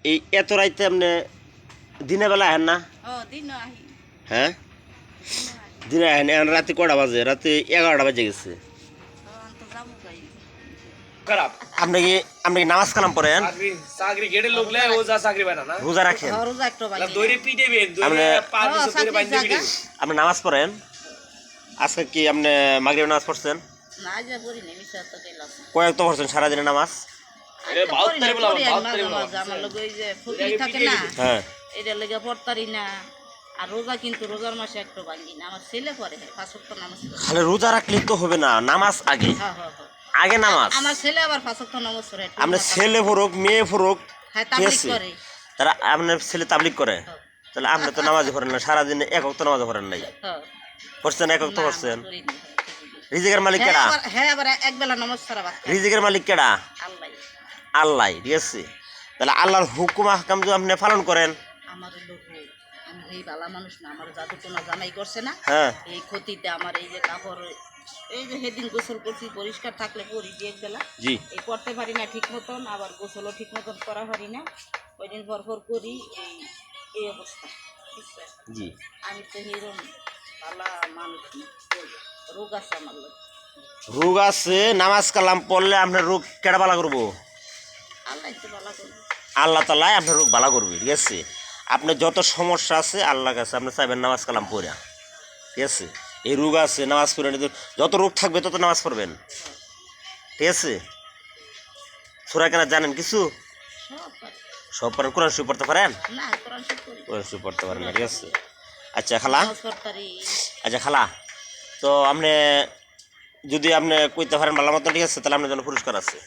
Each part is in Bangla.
এই এত রাইতে আপনি দিনের বেলা আহেন না? হ্যাঁ, দিনে আহেন। এখন রাতে কটা বাজে? রাতে 11টা বাজে গেছে। খারাপ আপনি কি নামাজ কালাম পড়েন? চাকরি গেটের লোক লে ও যা চাকরি পায় না রোজা রাখেন? দইরে পিটে বেন দইরে পাঁচ বছর ধরে বাইন্দে পিটে আপনি নামাজ পড়েন? আজকে কি আপনি মাগরিব নামাজ পড়ছেন? না যা করি না মিছা তো কইলাম কয়েক তো পড়ছেন সারাদিনে নামাজ? এ বাউত্তরে বলা বাউত্তরে বলা আমার লগে ওই যে ফকির থাকে না হ্যাঁ, এটা লেগে পড়তারি না। আর রোজা কিন্তু রোজার মাসে একটু ভাঙ্গি না। আমার ছেলে পড়ে 5 ওয়াক্ত নামাজ পড়ে। খালি রোজা রাখলে তো হবে না, নামাজ আগে। হ্যাঁ হ্যাঁ হ্যাঁ আগে নামাজ। আমার ছেলে আবার 5 ওয়াক্ত নামাজ পড়ে। আপনার ছেলে ফুরুক মেয়ে ফুরুক, হ্যাঁ ঠিক তাবলীগ আছে, করে। তারা আপনার ছেলে তাবলিগ করে, তাহলে আপনি তো নামাজই পড়েন না, সারাদিনে এক ওয়াক্ত নামাজ পড়েন নাই। হ্যাঁ পড়ছেন এক ওয়াক্ত পড়ছেন? করি না। রিজিকের মালিক কেডা? হ্যাঁ আবার এক বেলা নামাজ ছাড়া বাদ। রিজিকের মালিক কেডা? আল্লাহ। আল্লাহ, ঠিক আছে। তাহলে আল্লাহর হুকুম আহকাম যদি আপনি পালন করেন। আমার লোক আমি এই বালা মানুষ না, আমার জাদু কোনো জামাই করছে না। হ্যাঁ, এই ক্ষতিতে আমার এই যে কাপড় এই যে সেদিন গোসল করছি পরিষ্কার থাকলে পরি যে এক বেলা জি, এই করতে পারি না ঠিক মতন, আবার গোসলও ঠিক মতন করা পারি না। ওই দিন পর করি এই অবস্থা। জি। আমি তো হিরম বালা মানুষ না, রোগ আছে আমার লোক। রোগ আছে, নামাজ কালাম পড়লে আপনার রোগ কেডা বালা করবো? আল্লাহ তো বালা করবে। আল্লাহ তাআলাই আপনার রোগ বালা করবে, ঠিক আছে। আপনার যত সমস্যা আছে আল্লাহর কাছে আপনি চাইবেন নামাজ কালাম পড়া, ঠিক আছে। এই রোগ আছে, নামাজ পড়ে যত রোগ থাকবে তত নামাজ পড়বেন, ঠিক আছে। সূরা কেনা জানেন কিছু? সব পারি। সব পারেন? কোরআন শরীফ পড়তে পারেন? না কোরআন শরীফ করি। কোরআন শরীফ পড়তে পারেন না, ঠিক আছে। আচ্ছা খালা, নামাজ পড়তে পারি। আচ্ছা খালা, তো আপনি যদি আপনি কইতে পারেন ভালো মতো, ঠিক আছে, তাহলে আপনার জন্য পুরস্কার আছে।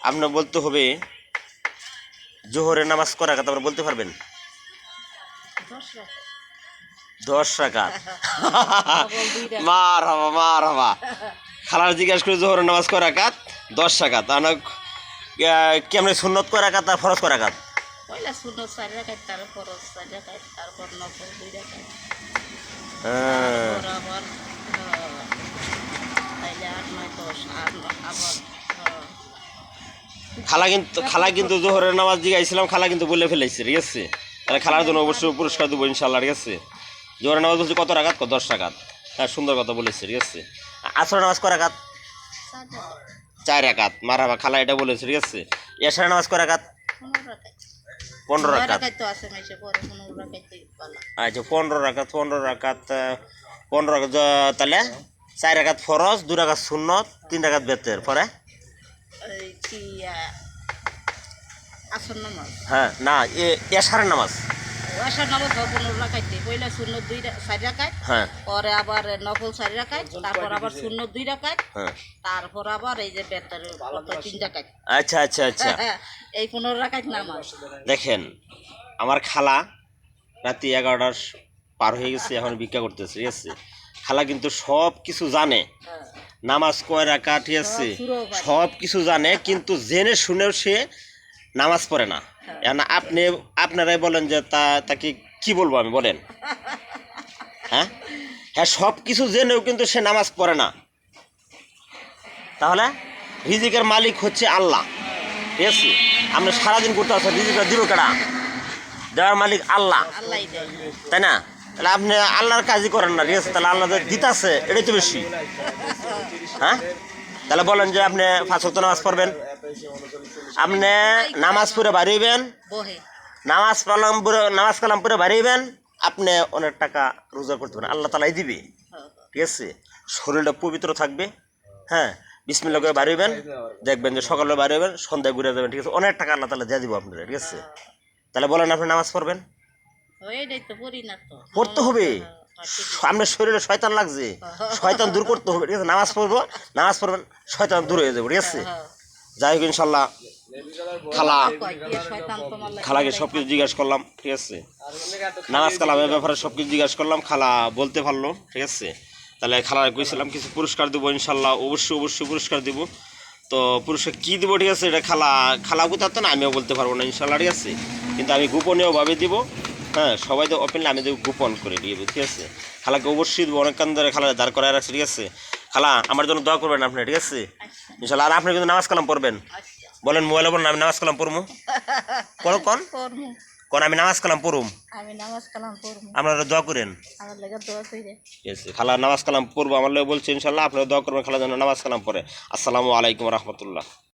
আপনি বলতে হবে জোহরের নামাজ করা কথা আপনি বলতে পারবেন? 10 রাত 10 রাকাত। মার হবা, মার হবা। খালার জিজ্ঞাসা করে জোহরের নামাজ কয় রাকাত? 10 রাকাত। কেমন সুন্নত কয় রাকাত আর ফরজ কয় রাকাত? পয়লা সুন্নত 4 রাকাত, তারপর ফরজ 4 রাকাত, তারপর নফল 2 রাকাত। হ্যাঁ, তারপর আবার তাইলে 8 9 10 আর আবার খালা কিন্তু জোহরের নামাজ জিগাইছিলাম, খালা কিন্তু বলে ফেলাইছে, ঠিক আছে। তাহলে খালার জন্য অবশ্যই পুরস্কার দেবো ইনশাল্লাহ, ঠিক আছে। জোহরের নামাজ বলছি কত রাকাত? 10 রাকাত। হ্যাঁ, সুন্দর কথা বলেছে, ঠিক আছে। আসরের নামাজ কয় রাকাত? 4 রাকাত। মারহাবা, খালা এটা বলেছে, ঠিক আছে। এশারের নামাজ কয় রাকাত? 15 রাকাত। 15 9 রাকাত। রাকাত তো আছে মাইসে পরে 15 রাকাতই পালা। আচ্ছা, 15 রাকাত। 15 রাকাত তাহলে 4 রাকাত ফরজ, 2 রাকাত সুন্নত, 3 রাকাত বেতের পরে। এই কি আসর নামাজ। হ্যাঁ, না এশারের নামাজ। আসর নামাজ 15 রাকাত। পয়লা সুন্নত 4 রাকাত, হ্যাঁ পরে আবার নফল 4 রাকাত, তারপর আবার সুন্নত 2 রাকাত, হ্যাঁ। তারপর আবার এই যে বেতের 3 রাকাত। আচ্ছা আচ্ছা আচ্ছা। এই 15 রাকাত নামাজ। দেখেন, আমার খালা রাতে 11টার পার হয়ে গেছে, এখন ভিক্ষা করতেছে, ঠিক আছে। খালা কিন্তু সব কিছু জানে, হ্যাঁ। নামাজ কয় রাকাত, ঠিক আছে, সব কিছু জানে, কিন্তু জেনে শুনেও সে নামাজ পড়ে না। এখন আপনারাই বলেন যে তাকে কি বলবো আমি, বলেন। হ্যাঁ হ্যাঁ, সব কিছু জেনেও কিন্তু সে নামাজ পড়ে না। তাহলে রিজিকের মালিক হচ্ছে আল্লাহ, ঠিক আছে। আপনি সারাদিন করতে আসছেন, রিজিকটা দিব কেডা? দেওয়ার মালিক আল্লাহ, আল্লাহই দেয়। তাই না? তাহলে আপনি আল্লাহর কাজই করেন না, ঠিক আছে। তাহলে আল্লাহ দিতাছে, এটাই তো বেশি। হ্যাঁ, তাহলে বলেন যে আপনি 5 ওয়াক্ত নামাজ পড়বেন, আপনি নামাজ পড়ে বাড়িবেন, বহে। নামাজ কালাম পড়ে বাড়িবেন, আপনি অনেক টাকা রোজগার করতে পারেন, আল্লাহ তালাই দিবে, ঠিক আছে। শরীরটা পবিত্র থাকবে। হ্যাঁ, বিসমিল্লাহ করে বাড়িবেন, দেখবেন যে সকালে বাড়িবেন, সন্ধ্যায় ঘুরে যাবেন, ঠিক আছে। অনেক টাকা আল্লাহ তালা দিয়ে দিব আপনারা, ঠিক আছে। তাহলে বলেন আপনি নামাজ পড়বেন? এইটাই তো পড়ি না তো। পড়তে হবে। আপনার শরীরে শয়তান লাগছে, শয়তান দূর করতে হবে, ঠিক আছে। নামাজ পড়বেন, শয়তান দূর হয়ে যাবে, ঠিক আছে। যাই হোক, ইনশাল্লাহ খালাকে সব কিছু জিজ্ঞাসা করলাম, ঠিক আছে। নামাজ কালামের ব্যাপারে সব কিছু জিজ্ঞাসা করলাম, খালা বলতে পারলো, ঠিক আছে। তাহলে খালার কইছিলাম কিছু পুরস্কার দেবো ইনশাল্লাহ, অবশ্যই পুরস্কার দিব। তো পুরস্কার কী দেবো, ঠিক আছে, এটা খালা কোথাও না, আমিও বলতে পারবো না ইনশাল্লাহ, ঠিক আছে। কিন্তু আমি গোপনীয়ভাবে দিব। হ্যাঁ, সবাই তো ওপেনলি, আমি দেবো গোপন করে দিয়ে, ঠিক আছে। খালাকে অবশ্যই দেবো, অনেকক্ষণ ধরে খালাকে দাঁড় করায় রাখছে, ঠিক আছে। খালা আমার জন্য দোয়া করবেন আপনি, ঠিক আছে, ইনশাল্লাহ। আর আপনি কিন্তু নামাজ কালাম পড়বেন। বলেন মোবাইল ওপর আমি নামাজ কালাম পড়বো কোন কোন পড়মু কোন আমি নামাজ কালাম পড়ুম আমি নামাজ কালাম পড়মু আপনারা দোয়া করেন আমার লাগা দোয়া কইরে ঠিক আছে খালা নামাজ কালাম পড়বো আমার লোক বলছে ইনশাল্লাহ আপনারা দোয়া করবেন খালা যেন নামাজ কালাম পড়ে আসসালামু আলাইকুম রহমতুল্লাহ